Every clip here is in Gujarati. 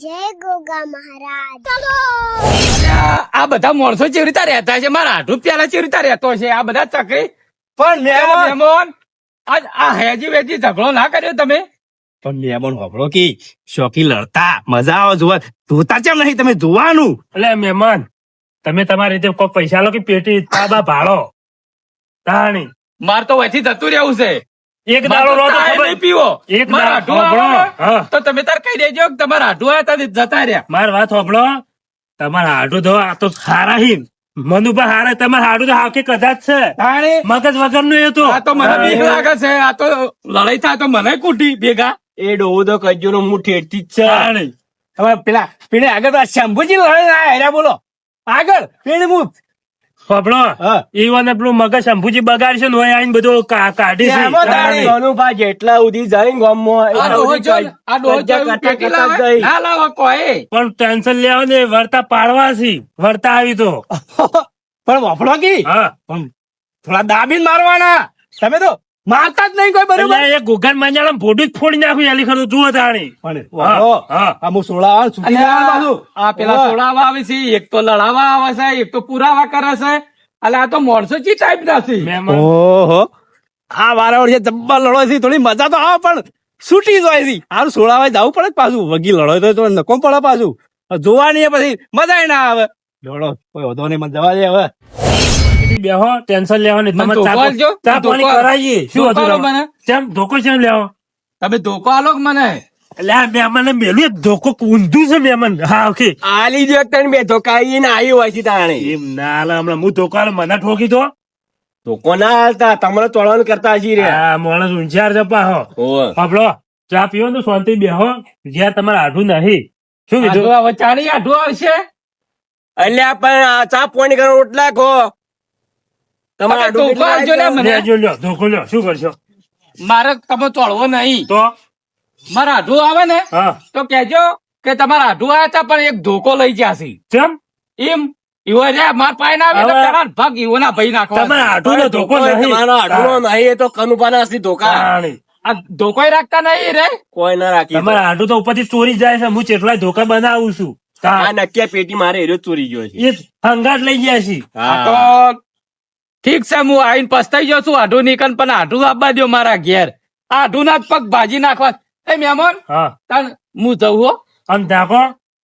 જય ગોગા મહારાજ. આ બધા માણસો ચેવી રીતે રહેતા છે? મારા હાડું પેલા ચેવી રીતે રહેતો છે? આ બધા ચકરી પણ મહેમાન આજ આ હેજી વેજી ઝઘડો ના કર્યો તમે? પણ મહેમાન હોભળો કે શોખી લડતા મજા આવે જોવા. જોતા કેમ નહીં તમે? જોવાનું. એટલે મહેમાન તમે તમારી રીતે કોઈ પૈસા લો કે પેટી તાબા ભાડો તાણી માર તો વહીથી જતું રહેવું છે. એક દાડો લો તો ચાય ખબર નહીં પીવો. એક મારા દાડો હાડું આવે ને, હા. તો તમે તાર કહી દેજો કે તમારા હાડું આવ્યા તા ને જતા રહ્યા. માર વાત સાંભળો, તમારા હાડું તો આ તો સારા હી મનુભા હારા, તમારા હાડું તો હાકે કદાચ છે તાણે મગજ વગર નું એ તો આ તો મને બીક લાગે છે. આ તો લડાઈ થાય તો મને કૂટી ભેગા. એ ડોહો તો કજ્જો નો હું ઠેઠથી જ છે. તાણી. હવે પેલા પેલે આગળ પેલા શંભુજી લડે ના હેરા બોલો આગળ પેલે હું સાંભળો હા. ઈવન પેલું મગજ અંભુજી બગાડશે ને હોય આઈને બધું કાઢી છે. એમાં તાણી મનુભા જેટલા સુધી જાય ગામમાં આ ડોહો જો ને, આ ડોહો જો એવું પેટી લાવે? ના લાવે કોઈ. પણ ટેન્શન લેવા ને વર્તા પાડવા છે વર્તા આવી તો પણ વફડો કી હા પણ થોડા દાબીને મારવાના. તમે તો મારતા જ નહીં કોઈ બરોબર. એટલે એ ગુગાન માંજાળા ભોડું જ ફોડી નાખ્યું એલી ખરું જુઓ તાણી પણ હા, વફડો. હા. આ હું સોળા છૂટી અલ્યા, જવાનું પાછું. આ પેલા સોડાવા આવે છે, એક તો લડાવા આવે છે, એક તો પુરાવા કરે છે. એટલે આ તો માણસો ચી ટાઈપ ના છે. મહેમાન ઓહો આ વારાવર છે જબ્બર લડો છે. થોડી મજા તો આવે પણ છૂટી જાય છે. હારું સોળાવા જવું પડે જ પાછું. વગી લડો તો નકો પડે પાછું. જોવાની પછી મજા ના આવે. લડો કોઈ વધો નહીં. મને જવા દે હવે. બેહો ટેન્શન લેવાની મને તમે ધોકો આલજો. ચા પાણી ધોકો. કરાવીએ શું ધોકો હતું આલો તમારે? મને. ચમ ધોકો ચમ લેવો તમે ધોકો આલો કે મને? એટલે આ મહેમાન ને મેલું એક ધોકો ઊંધું છે મહેમાન હા ઓકે આલી જો તને બે ધોકાઈ ને આવી હોય છે તાણે. એમ ના હાલે, હમણાં હું ધોકો આલે મને ઠોકી તો ધોકો ના હાલતા તમને તોડવાનું કરતા હશી રે. આ માણસ ઊંચાર જપા હો ઓવે. આપણો ચા પીવો ને તો શાંતિ બેહો જ્યાં તમારે આઢું નહીં શું કીધું આઢું આવે, ચાલી આઢું આવશે. અલ્યા પણ આ ચા પોણી કરો રોટલા ખો. તમારે તમે આટલું ધોકો આલજો ને કેટલું મને. લેજો લ્યો ધોકો લ્યો શું કરશો મારે તમે તોડવો નહીં. તો મારા આઢું આવે ને હા તો કેજો કે તમારા આઢું આવ્યા હતા પણ એક ધોકો લઈ જશે. ચમ એમ ઈવો રે માર પાય ના આવે તો હવે- પેલા ભાગ ઈવોના ભાઈ નાખવા. તમારે આઢું નો ધોકો કોઈ નહીં તમારો આઢુનો નહીં. એ તો કનુપાના હસી ધોકા. તાણી. આ ધોકોય રાખતા નહીં રે. કોઈ ના રાખી. તમારે આઢું તો ઉપરથી ચોરી જાય છે હું કેટલાય ધોકા બનાવું છું આ નક્કી પેટી મારે એરો ચોરી ગયો છે. એ હંગાટ લઈ ગયા છે આ તો ઠીક છે, હું આઈને પસ્તાઈ જાઉં છું. આઢું નીકળ પણ આઢું આપવા દો મારા ઘેર. આઢું ના જ પગ ભાજી નાખવા. એ મહેમાન હા તાન હું જઉં હો. અને ધાકો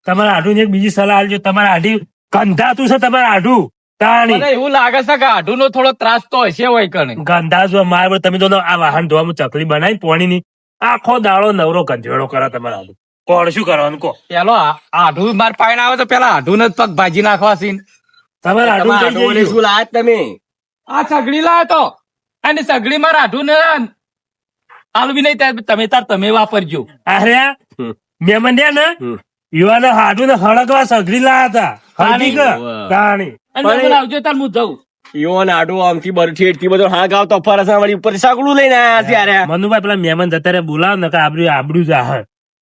તમારા આઢું ને એક બીજી સલાહ આલજો તમારા આઢી ગંધાતું છે તમારા આઢું તાણી મને એવું લાગે છે કે આઢું નો થોડો ત્રાસ તો હશે હોય કણે. ગંધાજો માર તમે તો આ વાહન ધોવામાં ચકલી બનાવી પોણી ની આખો દાડો નવરો ગંધેડો કરે તમારા આઢું કોણ શું કરવાનું કો પેલો આઢું માર પાય આવે તો પેલા આઢું જ પગ ભાજી નાખવા છે. તમારા આઢું તમારા કઈ આઢુઓને જઈ શું લાયા તમે? આ સગડી લાયો તો અને સગડી માં આઢું ને આલવી નહીં ત્યારે તમે તાર તમે વાપરજો. અરે હમ. મહેમાન ને હમ. યુવાને હાડું ને હળગવા સગડી લાયા હતા હળગી કે વાહ. તાણી અને મહેમાન આવજો તાર હું જઉં. ઈવોન આડો આમથી બરઠી એટલી બધો હા ગાવ તો ફરસા વળી ઉપર સાગડું લઈને આયા છે યાર. મનુભાઈ પેલા મહેમાન જતા રે બોલાવ ને આબડું આબડું જાહ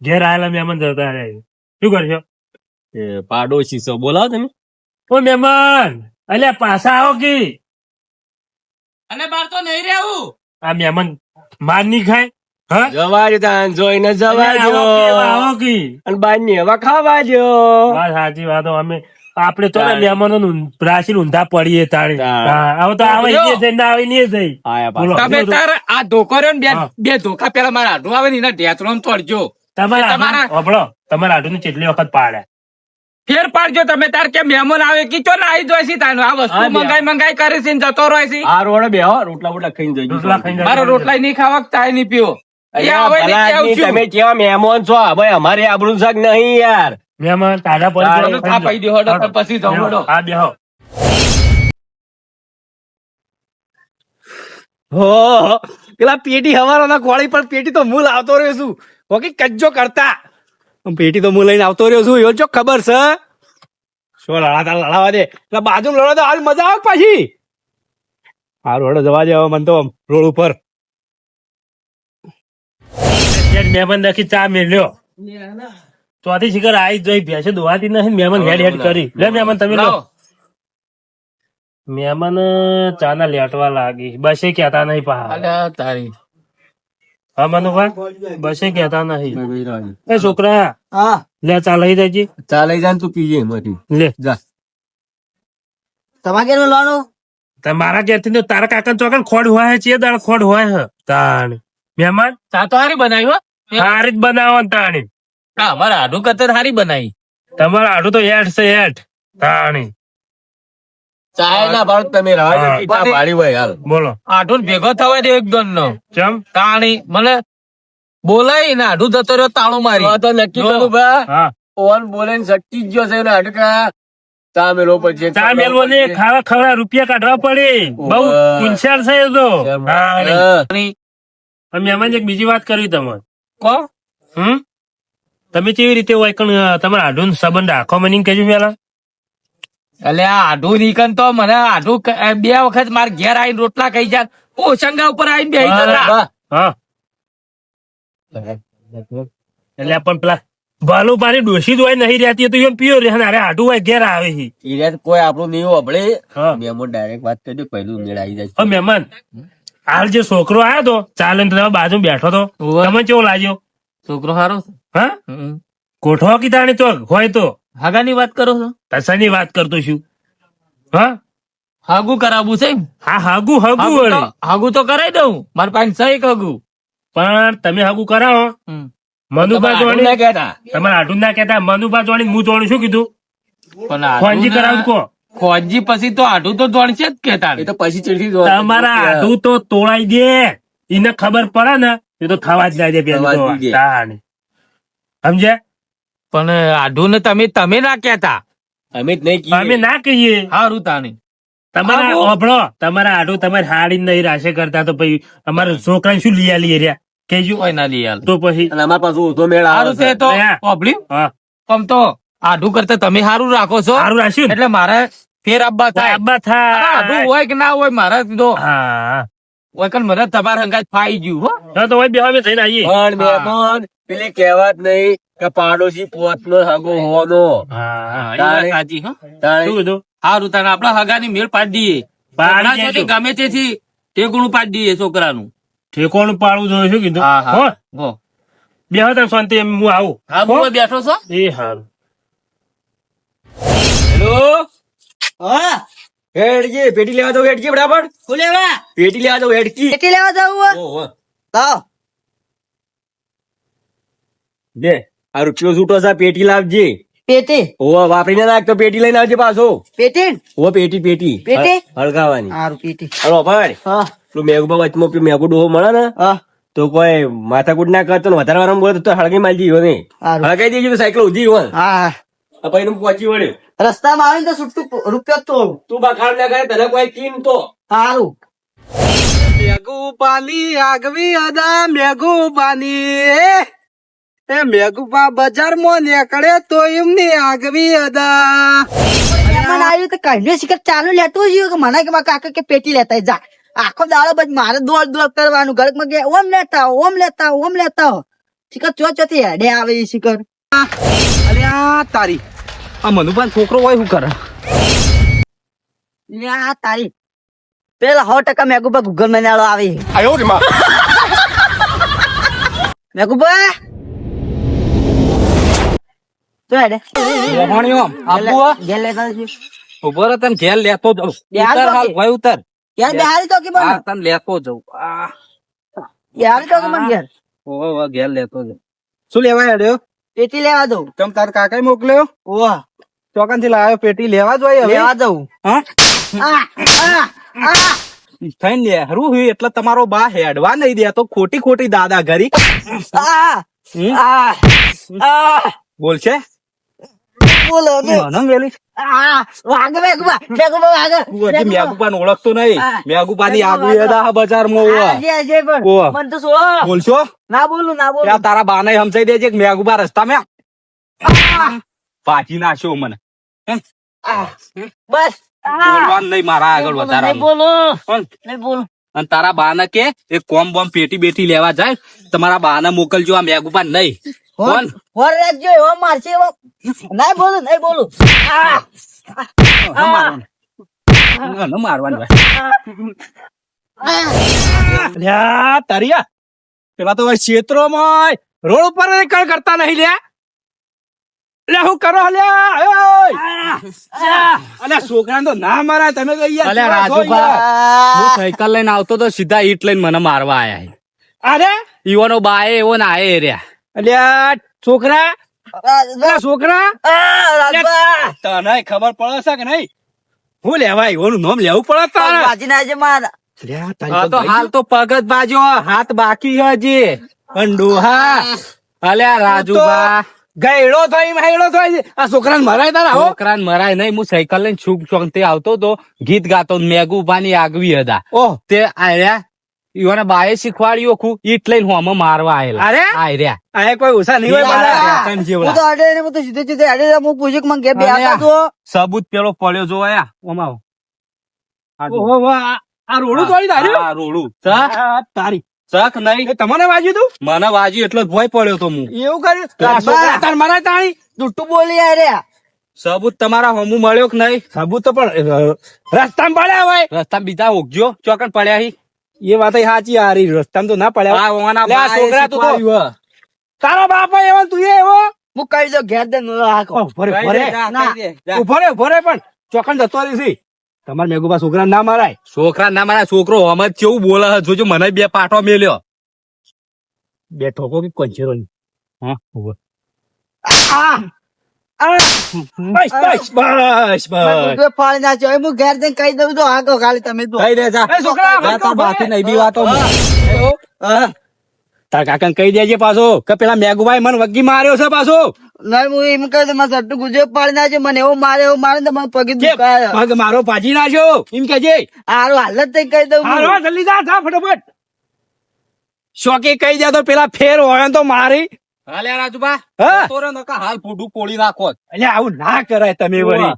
ઘેર આયેલા મહેમાન જતા રે શું કરશો એ પાડોશી છો બોલાવો તમે. ઓ મહેમાન અલ્યા પાછા આવો કે અને બાર તો નહીં રહેવું. આ મહેમાન માર ની ખાય હા જવા દો તાન જોઈને જવા અલ્યા, દો. આવો કે, આવો કે. અને બાર ની હવા ખાવા દો. વાત સાચી વાતો અમે આપડે તો ને મહેમાનો રાશિ ઊંધા પડીએ તાણી તાણ. હા, હવે તો આવે જો. ઈ જઈ ને આવે નહીં જઈ આયા બોલો. પાછા. તમે તાર આ ધોકો રહ્યો ને હા. બે ધોકા પેલા મારા આઢું આવે ને એના ઢેચરો તોડજો. તમારા તમારા- આઢું હોભળો, તમારા આઢું ને કેટલી વખત પાડ્યા ફેર પાડજો તમે તાર કે મહેમાન આવે કે ચો ના આવી જોઈ છે તાનું આ વસ્તુ હા, બે. મંગાઈ કરે છે ને જતો રહે છે. આ રોડે બેહો રોટલા બોટલા ખાઈને જજો. રોટલા ખાઈને મારો રોટલા નહીં ખાવા કે ચાય નહીં પીવો. એ અલ્યા, આવે ને ભલા કેવું આદમી, છું. તમે કેવા મહેમાન છો ભાઈ અમારે આબરૂ શાક નહીં યાર. મહેમાન તાજા તારે પડી આ પૈદી હોડો તો પછી જાઉં હોડો. હા બેહો હો પેલા પેટી હવારના કોળી પણ પેટી તો હું લાવતો રહ્યો છું. ઓકે કજ્જો કરતા પેટી તો હું લઈને આવતો રહ્યો છું. જો ખબર છે શું લડાતા લડાવા દે. એટલે બાજુ લડો તો હાલ મજા આવે પાછી. હા રોડ જવા દે હવે મને તો રોડ ઉપર. મહેમાન દેખી ચા મેલ્યો ચોથી શિખર આવી જોઈ ભેંસે દોવાતી નથી મહેમાન હેડ હેડ કરી લે મહેમાન તમે લો લાવો. મહેમાન ચા ના લેટવા લાગી બસે કેતા નહીં પા અલ્યા તારી. હા મનુભાઈ બસે કેતા નહીં એ છોકરા હા લે ચા લઈ જજે ચા લઈ જા ને તું પીજે એમાંથી લે જા. તમારે ઘેર લાવવાનું મારા ઘેરથી તો તારા કાકા ચોકન ખોડ હોય છે દાળ ખોડ હોય હે તાણ મહેમાન ચા તો હારી બનાવી હો હારી જ બનાવો ને તાણી હા અમારા આડું કતર હારી બનાવી તમારા આડું તો હેઠ છે હેઠ તાણી ચાય ના ભાડું તમે રાહ હા. ચા ભાડી હોય હાલ. બોલો આઢું ભેગો થવા દે એક દોન નો ચમ તાણી મને બોલાય ને આઢું જતો રહ્યો તાળું મારી તો નક્કી કરું બા હા ઓન બોલે ને શક્તિ જ જો છે ને અડકા ચા મેલો પછી ચા મેલવો ને ખાવા ખવડા રૂપિયા કાઢવા પડે બહુ પુંછાર છે એ તો તાણી. હા. અને મહેમાન એક બીજી વાત કરવી તમારે કો તમે કેવી રીતે હોય કણ તમારા આઢું સંબંધ રાખો મને કહેજો પેલા એટલે આ આઢું નીકળ તો મને આઢું બે વખત માર ઘેર આવીને રોટલા ખાઈ જાય ઓશંગા ઉપર આવીને બેહી જતા બા. હા એટલે પણ પેલા ભાલું પાણી ડોસી જ હોય નહીં રહેતી તો એમ પીયો રે અરે આઢું હોય ઘેર આવે છે ઈ રાત કોઈ આપણું નહીં હોભળે હા. મેમો ડાયરેક્ટ વાત કરી દે પહેલું મેળ આવી જાય હવે મહેમાન હાલ જે છોકરો આવ્યો તો ચાલે ને તમે બાજુ બેઠો તો ઉવ્વ. તમે કેવો લાગ્યો છોકરો હારો હા કોઠો કીધાણી ચોક હોય તો હાગાની વાત કરો છો તસાની વાત કરતો છું હા હાગું કરાવવું છે હા હાગુ હાગુ વળી હાગું તો કરાવી દઉં મારા પાસે છે એક હાગું પણ તમે હાગુ કરાવો મનુભા તમારે જોડી ના કહેતા તમારે આઢું ના કેતા મનુભા જોડી હું જોડું શું કીધું પણ ખોંજી કરાવું કો ખોજી પછી તો આઢું તો જોડશે જ કેતા એ તો પછી ચીડથી જ તમારા આઢું તો તોડાઈ દે એને ખબર પડે ને એ તો થવા જ ના દે પેલું થવા જ તો નહીં દે. તાણે. સમજ્યા પણ આઢું ને તમે ના કેતા અમે જ નહીં કહીએ. અમે ના કહીએ હારું તાણી તમારા આવું? ઓભળો તમારા આઢું તમારે હાડી નહીં રાશે કરતા તો પછી અમારા છોકરાને શું લઈ આલી રહ્યા કેજો કોઈ ના લઈ આલ તો પછી અને અમારા પાસે ઊંધો મેળ આવે હારું છે તો લે. ઓભળ્યું હા આમ તો આઢું કરતા તમે હારું રાખો છો સારું રાખ્યું ને એટલે મારે ફેર આબ્બા થાય આબા આઢું થાય હોય કે ના હોય મારા તો હા હોય કે મને તમારા હંગાત ફાઈ ગયું હો હા, તો હોય બે અમે થઈને આવીએ પણ મહેમાન પેલી કહેવત નહીં કે પાડોશી પોતનો હગો હોવાનો હા એ વાત સાચી હો તાણે શું કીધું હારું તાને આપડા હગાની મેળ પાડી દઈએ પાડી છોકરા દેજો. છે તે ગમે તેથી તે ગુણું પાડી દઈએ છોકરાનું ઠેકોણું પાડવું જોઈએ શું કીધું હા, હા. હો હો બે હતા શાંતિ એમ હું આવું હા હો? હું બેઠો છો એ હારું હેલો હા હેડજી પેટી લેવા જાવ હેડજી બરાબર શું લેવા પેટી લેવા જાવ હેડકી કેટલી લેવા જવું ઓહો. લાવ દે આ રૂપિયો છૂટો છે પેટી લાવજે પેટી ઓવા વાપરીને નાખ તો પેટી લઈને આવજે પાછો પેટી ઓવા પેટી પેટી પેટી? હળગાવાની હારું પેટી હલો ભાઈ હા પેલું મેઘુબા વચમાં પેલું મેઘુ ડોહો મળે ને હા તો કોઈ માથાકૂટ ના કરતો ને વધારે વારંવાર બોલે તો હળગી માલજી હોય નહીં હારું. હળગાઈ દેજો તો સાયકલ ઉધી હોય હા આ પછી એનું પહોંચી વળ્યો રસ્તામાં આવીને તો છૂટું રૂપિયો તો તું બખાડ ના કરે તને કોઈ કીમ તો સારું મેઘુ પાની આગવી અદા મેઘુ પાની એ મેઘુપા બજારમાં નીકળે તો એમની આગવી અદા મહેમાન આવ્યું તો કહીને શિખર ચાલુ લેતું જ કે મને કે મારા કાકા કે પેટી લેતા જા આખો દાડો બસ મારે દોડ દોડ કરવાનું ઘરમાં કે ઓમ લેતા આવો, ઓમ લેતા આવો, ઓમ લેતા આવો. શિખર ચોથી હેડે આવે એ શિખર અલ્યા તારી આ મનુભાઈ છોકરો હોય શું કરે લે આ તારી પેલા 100% મેઘુબા ગૂગલ મનાળો આવે મેઘુબા તો હેડે મોહણીઓ આપવું હો? ઘેર લેતા જજો. ઉભો રહે તને ઘેર લેતો જાઉં યાર ઉતર તો હાલ કે- ભાઈ ઉતર યાર બેહારી તો કે હા બન તને લેતો જાઉં આ યાર તો કે મને ઘેર ઓહો ઘેર લેતો જાઉં શું લેવા હેડ્યો પેટી લેવા દઉં તમ તાર કાકા મોકલ્યો ઓહ ચોકન થી લાવ્યો પેટી લેવા જોઈએ હવે લેવા દઉં હા આ આ આ થઈને લે હરું હોય એટલે તમારો બા હેડવા નહીં દે તો ખોટી ખોટી દાદા ઘરી આ આ આ બોલશે બોલો કે મને વેલી આ વાગે મેઘુબા વાગે તું હજી મેઘુપાને ઓળખતો નહીં હા. મેઘુપાની આગવી અદા બજારમાં હોવા આજે આજે પણ ઓહ. મન તો છોડો બોલશો ના બોલું ના બોલું ત્યાં તારા બાને સમજાઈ દેજે કે મેઘુબા રસ્તામાં પાછી નાખ્યો મને આ, બસ આ. બોલવાનું નહીં મારા આગળ નહીં વધારવાનું બોલું કોણ? નહીં બોલું અને તારા બાને કે એક કોમ બોમ પેટી બેટી લેવા જાય તમારા બાને મોકલજો આ મેઘુપા નહીં કોણ હોર રાખજો એવો મારશે એવો નહીં બોલું નહીં બોલું આ ન મારવાનું લ્યા તારિયા પેલા તો ક્ષેત્રોમાં રોડ ઉપર કઈ કરતા નહીં લ્યા શું કરો અલ્યા અલ્યા છોકરાને તો ના મારાય તમે તો યાર અલ્યા કેવા છો રાજુભા. યાર? હું સાયકલ લઈને આવતો તો સીધા ઈટ લઈને મને મારવા આયા છે. અરે ઈવાનો બાએ એવો ના એ રહ્યા. અલ્યા છોકરા અલ્યા છોકરા રાજભા તને ખબર પડે છે કે નહીં હું લેવાય એનું નામ લેવું પડે તારે બાજી ના છે મારા અલ્યા, તારી હા તો ભાઈ- હાલ તો પગ જ બાજો હાથ બાકી છે હજી. પણ ડોહા અલ્યા રાજુભા. ગયડો થઈ મહેડો થઈ આ છોકરાને મરાય તારા હો છોકરાને મરાય નહીં. હું સાયકલ લઈને શુભ શાંતિ આવતો તો ગીત ગાતો મેઘુભાની આગવી હતા ઓહ તે આર્યા ઈવાને બાએ શીખવાડ્યું ખું ઈટ લઈને હોમાં મારવા આયેલા. અરે? આર્યા આ કોઈ ઓછા નહીં હોય બાળા. તને હું જેવડા. તો અડે ને હું તો સીધે સીધે અડે હું પૂછ્યું કે મને ઘેર બે હતા તો સબૂત પેલો પડ્યો જો આયા ઓમાં આવો. આ જો. ઓહો, આ રોડું તોડી તાર્યું? આ રોડું ચક આ તારી ચક નહીં. એ તમને વાગ્યું તું મને વાજ્યું એટલો જ ભોય પડ્યો તો હું. એવું કર્યું આ છોકરા તાર મરાય તાણી દુટ્ટું બોલી અરે સબૂત તમારા હોમું મળ્યો કે નહીં? સાબુ તો પણ રસ્તામાં પડ્યા હોય રસ્તા બીજા ઓગજો ચોકન પડ્યા હી. એ વાત સાચી આ રહી રસ્તામાં તો ના પડ્યા આ ઓવાના લે, આ બાએ છોકરા તું તો- શીખવાડ્યું હે. તારો બાપ હોય એવો ને તું એ એવો હું કહી દઉં ઘેર દે રાખો ઉભો રે, કહી ઉભો દે, રે. જા, ના. કહી દે, જા. ઉભો રે પણ ચોકન જતો રહી છે તમારે મેઘુબા છોકરા ના મારાય છોકરા ના મારા છોકરો હમ જ કેવું બોલે છે જોજો મને બે પાટો મેલ્યો. બે ઠોકો કે કોંચેરો ની હા ઉભો. બસ બસ બસ બસ ફાળી નાખ્યો હવે હું ઘેર જઈને કહી દઉં તો આગો ખાલી તમે તો કહી દે જા. એ છોકરા, જા તાર બાકી નહીં બી વાતો હા. તાર કાકા કહી દેજે પાછો કે પેલા મેઘુભાઈ મને વગી માર્યો છે પાછો નહીં હું એમ કહી દઉં મારા સટ્ટુ ગુજે ફાળી નાખ્યો મને એવું મારે ને મને પગે જે દુખાય પગ મારો ભાજી નાખ્યો એમ કેજે હારું હાલત થઈ કહી દઉં હાલો હું. જલ્દી જા જા ફટાફટ શોકે કહી દે તો પેલા ફેર હોય તો મારી હાલે રાજુભા. હા તો રે નકા હાલ ફૂડું પોળી નાખો. એટલે આવું ના કરાય તમે વળી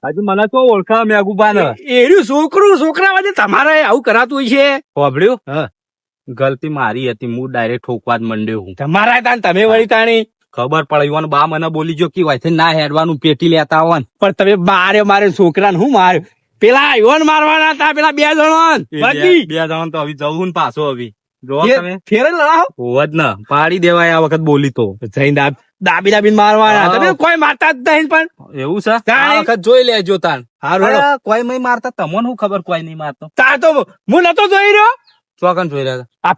હજુ મને તો ઓળખા મેઘુભા ને. એર્યું છોકરા વચ્ચે તમારે આવું કરાતું હોય છે સાંભળ્યું? હા. ગલતી મારી હતી હું ડાયરેક્ટ ઠોકવા જ મંડ્યો હું. તમારા તાન તમે વળી તાણી ખબર પડે ઈવન બા મને બોલી જો કે હોય ના હેડવાનું પેટી લેતા આવો ને. પણ તમે મારે છોકરાને હું માર્યો પેલા યુવાન મારવાના હતા પેલા બે જણા એ બાકી બે જણા તો હવે જવું ને પાછો હવે જો તમે ફેર લડાવો હોવ જ ને પાડી દેવાય આ વખત બોલી તો. જઈને દાબી મારવાના હા. તમે કોઈ મારતા જ નહીં પણ એવું છે? તાણી. આ વખત જોઈ લેજો તાન. હારું હેડો. અરે, કોઈ નહીં મારતા તમને શું ખબર કોઈ નહીં મારતો. તાર તો હું નતો જોઈ રહ્યો ચોકન જોઈ રહ્યા આ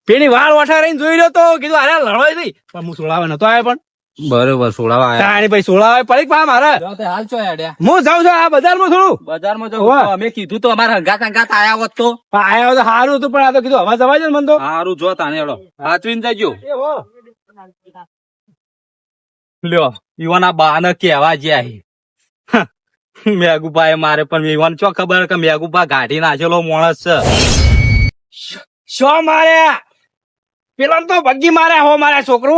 પેલી વાળ વઠા રહીને જોઈ રહ્યો તો કીધું અરે લડવાય નહીં પણ હું સોળાવા નતો આવ્યો પણ બરોબર સોડાવા આયા. તાણી ભાઈ સોળાવા પડી પા મારે જાઓ તે હાલ ચો હેડ્યા. હું જાઉં છું આ બજારમાં થોડું બજારમાં જો હોવે. અમે કીધું તો અમારા હંગાત હંગાત આયા હોત તો પણ આયો તો સારું હતું પણ આ તો કીધું હવા જવાય છે ને મને તો સારું જો તાને હેડો સાચવીને જજો. એ હો. લ્યો ઈવાના બાને કેવા જ્યાં મેઘુભાઈ મારે પણ ઈવાન ચો ખબર કે મેઘુભા ગાડી નાખેલો માણસ છે. શો માર્યા પેલા તો ભગી માર્યા હો માર્યા છોકરું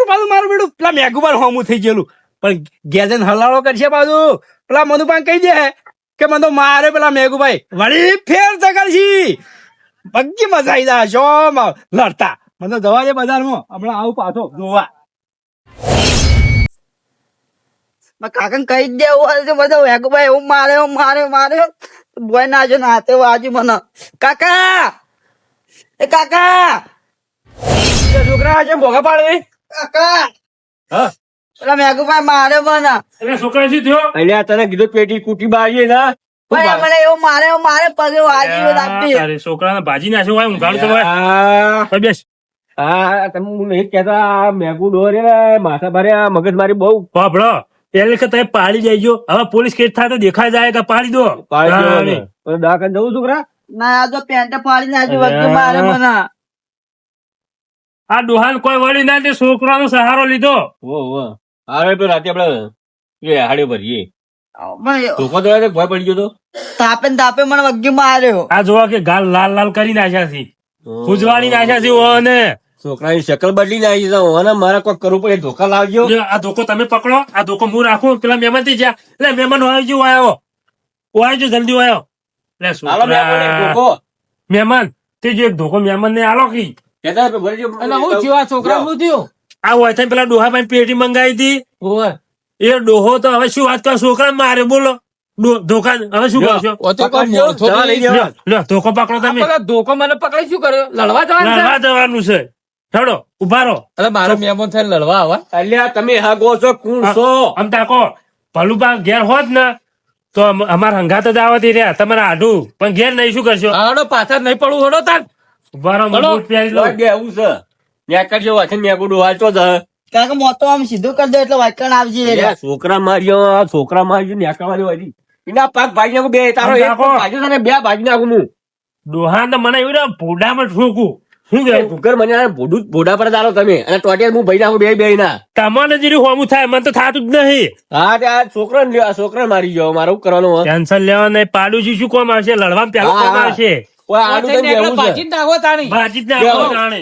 પાછું મારું બેડું પેલા મેઘુબાર હોમું થઈ ગયેલું પણ ગેજન હલાળો કરશે પાછું પેલા મનુપાન કહી દે કે મને તો મારે પેલા મેઘુભાઈ વળી ફેર ચકડશી ભગી મજા આવી જાય શો લડતા મને તો જવા દે બજારમાં હમણાં આવું પાછો જોવા કાકા કહી જ દેવું હોય તો બધા વેગભાઈ એવું મારે બોય નાજો ના હાથે વાજુ મને કાકા એ કાકા છોકરા છે ભોગા પાડે કાકા હા પેલા મેઘુભાઈ મારે મને એટલે છોકરા શું થયો? અલ્યા તને કીધું પેટી કુટી બારીએ ના ભાઈ મને એવું મારે પગે વાજી આપી તારે છોકરાને ભાજી નાખ્યો હોય ઊંઘાડું તો હોય. આ હવે બેસ હા તમે હું નહીં કહેતા મેગુ ડોરે માથા ભર્યા મગજ મારી બહુ બાપડો એટલે કે તમે પાડી જઈજો હવે પોલીસ કેસ થાય તો દેખાય જાય કે પાડી દો દાખલ જવું છોકરા ના આ તો પેન્ટ ફાડી નાખી વચ્ચે મારે મને આ ડોહાન કોઈ વળી ના તે છોકરાનો સહારો લીધો. હવે તો રાતે આપડે હાડે ભરીએ પણ ધોકો તો ભય પડી ગયો તો તાપે ને તાપે મને વગ્ગી માર્યો આ જોવા કે ગાલ લાલ લાલ કરી નાખ્યા છે ખુજવાડી નાખ્યા છે ઓને. છોકરાની શકલ બદલી નાખી છે ઓને મારે કોઈ કરવું પડે ધોકા લાવજો જો આ ધોકો તમે પકડો આ ધોકો હું રાખું પેલા મહેમાન થી જ્યાં એટલે મહેમાન આવી ગયો આવ્યો ઓઆજો જલ્દી આવ્યો એટલે હાલો મેં આપણે છોકરા ધોકો મહેમાન તે જો એક ધોકો મહેમાન ને આલો કી કહેતા આપણે ભરી જો. એટલે હું થયું આ છોકરા શું થયું? આ હોય થાય પેલા ડોહા ભાઈ પેટી મંગાવી હતી હોવે. એ ડોહો તો હવે શું વાત કરો છોકરા મારે બોલો ધોકા હવે શું કરશો? ઓ તો કોઈ મોણસો દવા લઈ નહીં. જવા. લ્યો ધોકો પકડો આ તમે પેલા ધોકો મને પકડી શું કર્યો લડવા જવાનું છે? લડવા જવાનું છે હેડો ઉભા રહો. અરે મારા મહેમાન થઈને લડવા આવા અલ્યા તમે હગો છો કોણ છો આમ તાકો ભલુબા ઘેર હોત ને તો અમારા હંગાત જ આવતી રહ્યા તમારા આઢું પણ ઘેર નહીં શું કરશો? હડો પાછળ નહીં પડવું હડો તાર ઉભા રહો, હળો. બૂટ પહેરી લો. બેવું છે ત્યાં કરજો વાંચે મેગું ડોહાચો છે કાકા મોતો આમ સીધું કરી દો એટલે વાયકણ આવજે અલ્યા, છોકરા માર્યો નેકાવાની વાળી એના પાક ભાજી નાખું બે તારો એક નાખો. પગ ભાજ્યો છે ને બે ભાજી નાખું હું ડોહા તો મને એવું ને ભૂડામાં ઠોકું શું એ કેવું? ભૂકર મને આ ભોડા પર ચાલો તમે અને ટોટિયા હું ભાઈ નાખું બે ના તમને જીરું હોમું થાય મને તો થતું જ નહીં. હા તે આ છોકરા મારી ગયો મારે શું કરવાનું હોય? ટેન્શન લેવા નહીં, પાડું છું શું કોમ આવશે? લડવા પેલું હા, કોમ હા. આવશે. ઓય, આડું થઈને બેહવું છે. ભાજી નાખો તાણી ભાજી જ ના બેહો. આપો જાણે.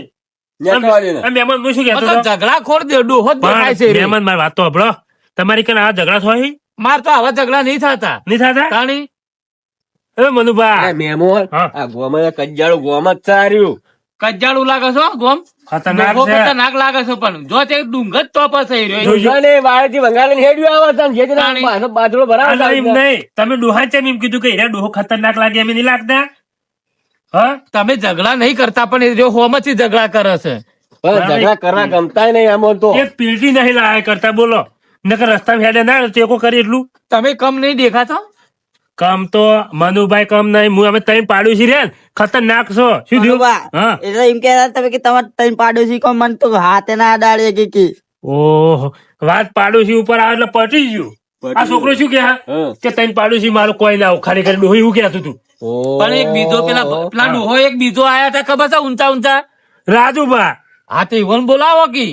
નેકળવા દે ને. આ મહેમાન હું શું કહેતો મતલબ હતો? ઝઘડા ખોર ડોહો જ દેખાય છે પણ રે. મહેમાન મારી વાત તો સાંભળો. તમારી કને આ ઝઘડા થાય માર તો આવા ઝઘડા નહીં થતા નહીં થતા? તાણી એ મનુભા અરે મેમોન હા. આ ગોમાં કજ્જાળું ગોમાં જ ચાર્યું કજ્જાળું લાગે છો ગોમ ખતરનાક ડોહો છે. ખતરનાક લાગે છે પણ જો તે ડુંગર તો પર થઈ રહ્યો જોજો. અને વાળેથી વંગાળીને હેડ્યું આવે છે ને જે તેના તાણી. પાછો બાજરો ભરાવે આ છે. એમ નહીં, તમે ડોહા ચેમ એમ કીધું કે હીરા ડોહો ખતરનાક લાગે એમ નહીં લાગતા? હા તમે ઝઘડા નહીં કરતા પણ એ જો હોમથી ઝઘડા કરે છે પણ ઝઘડા કરવા ગમતા નહીં આમાં તો એક પેટી નહીં લાયા કરતા બોલો નકર રસ્તામાં હેડે ના ટેકો કરી એટલું તમે કમ નહીં દેખાતો કમ તો મનુભાઈ કમ નહીં હું અમે તઈ પાડ્યું છે રે ખતરનાક છો શું થયું? મનુભા, હા એટલે એમ કહેતા તમે કે તમારે ત્રણ પાડોશી કો મને તો હાથે ના અડાડે કે ઓહો વાત પાડોશી ઉપર આવે એટલે પટી ગયું. આ છોકરો શું કે હા. કે તઈ પાડોશી મારો કોઈ ના ખાલી કરી ડોહી એવું કહેતું તું. ઓહ. પણ એક બીજો પેલા ડોહો એક બીજો આયા હતા ખબર છે ઊંચા ઊંચા રાજુભા હા તો ઈવન બોલાવો કી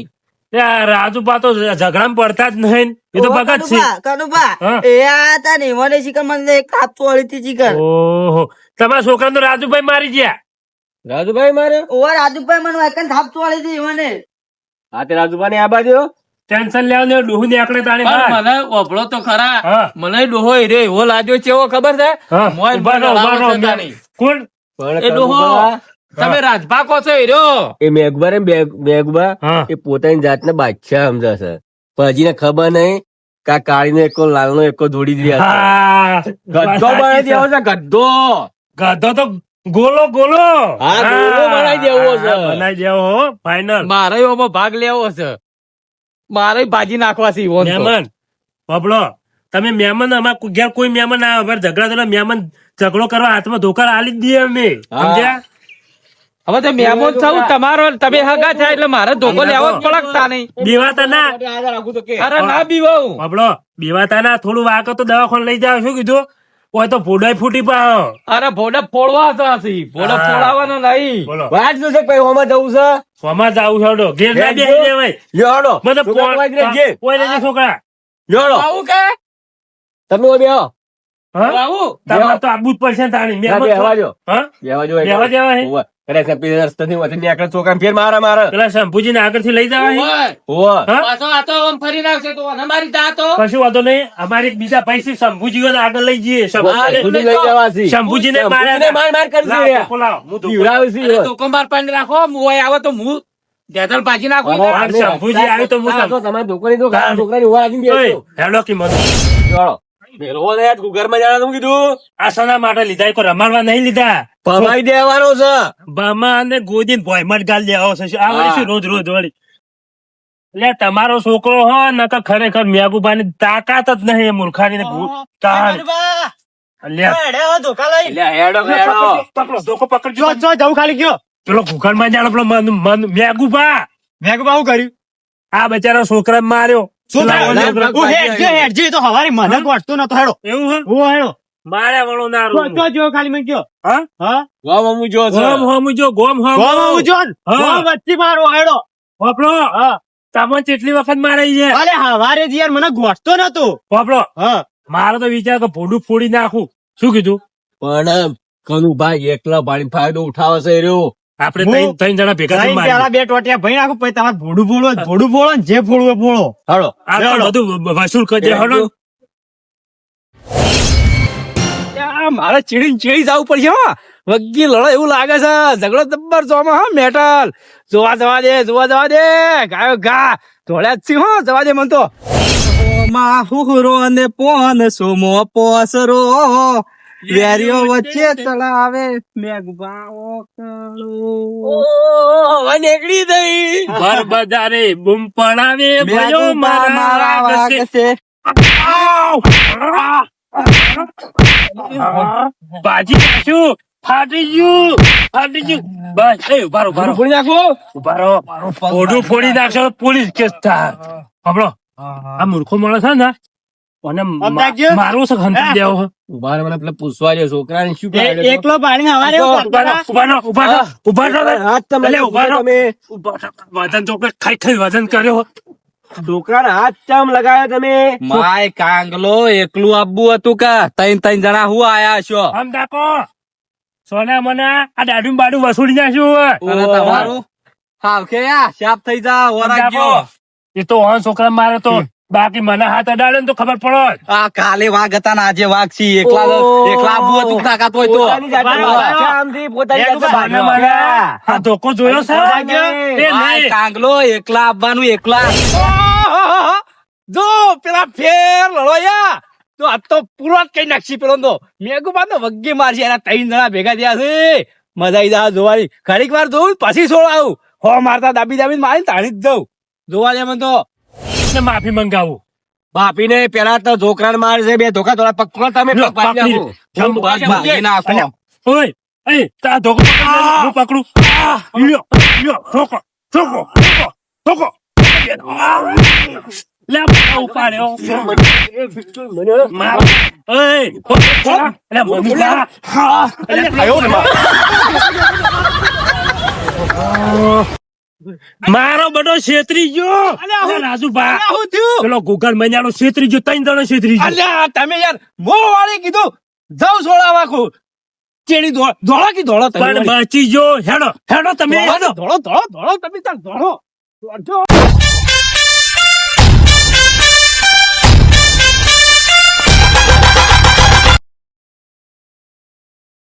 રાજુભા તો ઝઘડામાં પડતા જ નહીં, એ તો ભગત છે. કનુભા હા. એ આ હતા ને મને શીખર મને એક કાપ ચોળી હતી શીખર ઓહો તમારા છોકરા તો રાજુભાઈ મારી ગયા. રાજુભાઈ મારે ઓવર રાજુભાઈ મને વાયકણ થાપ ચોળી હતી મને હા તે રાજુભાઈ આ બાજુ ટેન્શન લેવા ને ડોહું ને આકડે તાણી પણ બહાર. મને ઓભળો તો ખરા હા. મને ડોહો હીરો એવો લાગ્યો છે એવો ખબર છે હા, મોય ઉભા રહો, ઉભા રહો. છે તાણી. કોણ? પણ એ ડોહો કનુભા, તમે રાજભા કહો છો હીરો એ મેઘબા રે મેઘબા હા. એ પોતાની જાતને બાદશાહ સમજે છે પણ હજીને ખબર નહીં કે આ કાળીનો એકો લાલનો એકો જોડી જ રહ્યા હા. છે ગદ્દો બનાવી દેવો છે ગદ્દો ગધો તો ગોલો ગોલો. હા, ગોલો બનાવી દેવો છે. હા, બનાવી દેવો હો ફાઈનલ. મારે એમાં ભાગ લેવો છે મારે ભાજી નાખવા છે ઈવોન તો. મહેમાન બાબલો તમે મહેમાન અમાર ઘેર કોઈ મહેમાન આવે અમારે ઝઘડા તો મહેમાન ઝઘડો કરવા હાથમાં ધોકાર આલી જ દઈએ અમે હા. સમજ્યા? હવે તો મહેમાન થવું તમારો તમે હગા થાય એટલે મારે ધોકો લેવો જ પડકતા નહીં બીવાતા ના આગળ રાખું તો કે અરે ના બીવાવું બાબલો બીવાતા ના થોડું વાકો તો દવાખાને લઈ જાવ શું કીધું કોઈ તો ફૂડાઈ ફૂટી પાડો. અરે ભોડા ફોડવા હતા હસી. ભોડા હા. ફોડાવાનો નહીં બોલો વાત શું છે ભાઈ હોમાં જવું છે સોમાં જાવું છોડો ઘેર ના ઘેર બેસી જો. જવાય. લ્યો હાલો. મતલબ છોકરા વાંચ રહેજે. કોઈ નહીં છોકરા. લ્યો હાલો. આવું કે તમે ઓય બેહો. હા? આવું તમારે તો આબુ જ પડશે ને તાણી. ના, મહેમાન બેહવા દ્યો. હા? બેહવા દ્યો એક બેહવા વાર. દેવા હે? હોવે. કદાચ આ પેલા રસ્તાથી વચ્ચેની આકડા છોકરાને ફેર મારે. પેલા શંભુજી ને આગળથી લઈ જવા હે? ઓય, હોવે. હા? પાછો આ તો આમ ફરી નાખશે તો અને મારી જાતો કશું વાંધો નહીં અમારે એક બીજા પૈસે શંભુજી આગળ લઈ જઈએ સુધી લઈ જવા છે. શંભુજીને શંભુજીને માર કરશે લાવો, યાર. ધોકો લાવો. હું ધોકો- પીવડાવે છે અરે યાર. ધોકો માર પાડી રાખો મોય આવે તો હું ધેધલ ભાજી નાખું અરે, આ શંભુજી આવ્યું તો હું આ તો તમારા છોકરાની તો હા. છોકરાની ઉભા રાખીને ઓય, બેસજો. હેડો કી મત. ચાલો. મેલવો ને યાર, ઘરમાં જાણે તો કીધું આ સના માટે લીધા એ કોઈ રમાડવા નહીં લીધા ભમાઈ દેવાનો છે. બામા અને ગોદીને ભોયમટ ગાલ દેવો છે આ વળી શું રોજ રોજ વળી એટલે તમારો છોકરો હો ન તો ખરેખર મેગુબાની તાકાત જ નહીં એ મૂર્ખાની ને તાણ. અલ્યા, એટલે હેડો કે હેડો. પકડો ધોકો પકડજો જવું ખાલી ગયો પેલો ઘુઘર માં જાણે પેલો મેગુબા મેઘબા શું કર્યું આ બચારા છોકરા માર્યો લાલ હું હેડજો એ તો હવારી મને ગોઠતો નતો હેડો એવું હે? હું હેડો મારે વળો ના રોવું. જો ખાલી મેં કયો હા? હા વાહ, વાહ, હું જો છે. ગોમ હોમ જો ગોમ હોમ હું જો હા. વચ્ચે મારો હેડો પોપડો હા તમને કેટલી વખત મારે છે અરે હવારે જ યાર મને ગોઠતો નતો પોપડો હા મારો તો વિચાર કે ભોડું ફોડી નાખું શું કીધું પણ કનુભાઈ એકલા પાણી ફાયદો ઉઠાવે છે એ રહ્યો. આપણે હું- ત્રણ જણા ભેગા થઈને મારીએ. પેલા બે ટોટિયા ભઈ નાખું પછી તમારે ભોડું બોલો ને જે ફોડવું એ ફોડો હાલો. આ તો હેડો. બધું વસૂલ કરી દે હળો. મારે ચીડી જવું પડશે હા વગી લડો એવું લાગે છે ઝઘડો જબ્બર જોમાં હા મેટલ જોવા જવા દે ગાયો ગા ધોળ્યા જ છે હો જવા દે મન તો હુહરો ને પોન સોમો પોસરો વેરીઓ વચ્ચે તળાવે મેઘબાઓ કાળો. હવે નીકળી ગઈ. ભર બજારે બૂમ પડાવે ભયો મારા વાગશે. બાજી નાખ્યું, ફાટી ગયું. બસ એ ઉભા રહો, ફોડી નાખો. ઉભા રહો. ઓઢું ફોડી નાખશો તો પોલીસ કેસ થાય. સાંભળો, આ મૂર્ખો માણસ છે ને અને મારું છે ખંતી દેવો છે. ઉભા રહો, મને પેલા પૂછવા દે છોકરાને શું એકલો પાણી હવારે ઉભા રહો. હાથ તમે એટલે ઉભા રહો. તમે વજન તો ખાઈ વજન કર્યો. છોકરાને હાથ ચામ લગાવ્યા તમે. માય કાંગલો એકલું આબુ હતું કા ત્રણ જણા હું આયા છો આમ દાકો સોના મના આ દાઢું બાડું વસૂલી નાખ્યું. અને તમારું હાવ કે શાપ થઈ જા વરાગ ગયો એ તો હા છોકરા મારે તો બાકી મને હાથ અડાડે ને તો ખબર પડો. આ કાલે વાઘ હતા ને આજે વાઘ છી એકલા આબુ હતું તાકાત હોય તો પોતાની જાતે ચામથી પોતાની જાતે બાને ભાગ્યા. મારા આ ધોકો જોયો છે એ માય નહીં. કાંગલો એકલા આવવાનું એકલા જો પેલા ફેર લડોયા તો આ તો પૂરો જ કઈ નાખશી પેલો તો મેઘુબા તો વગ્ગી મારશે એના 3 જણા ભેગા થયા છે. મજા આવી જાય જોવાની. ઘડીક વાર જોઉં પછી છોડાવું. હો મારતા દાબી મારી તાણી જ જઉં જોવા દે મને તો. ને માફી મંગાવું. બાપીને પેલા તો છોકરાને મારે છે, બે ધોકા થોડા પકડો તમે. લો, પગ પાડી બાપી. નાખો. બસ ભાગી નાખો ઓય એ તા ધોકો પકડ, હું પકડું. લ્યો ઠોકો. લે ઉપાડ્યો. માર. ઓય લે મમ્મી જા. મારો બડો છેતરી ગયો. અલે રાજુભા શું થયું? પેલો ગુગલ મહિનાનો છેતરી ગયો, 3 જણો છેતરી ગયો. અલ્યા તમે યાર મો વાળી કીધું જાઉં છોડાવા કો ચેડી ધોળો કી ધોળો તમે પણ બચી ગયો. હેડો તમે ધોળો તમે તાર ધોળો.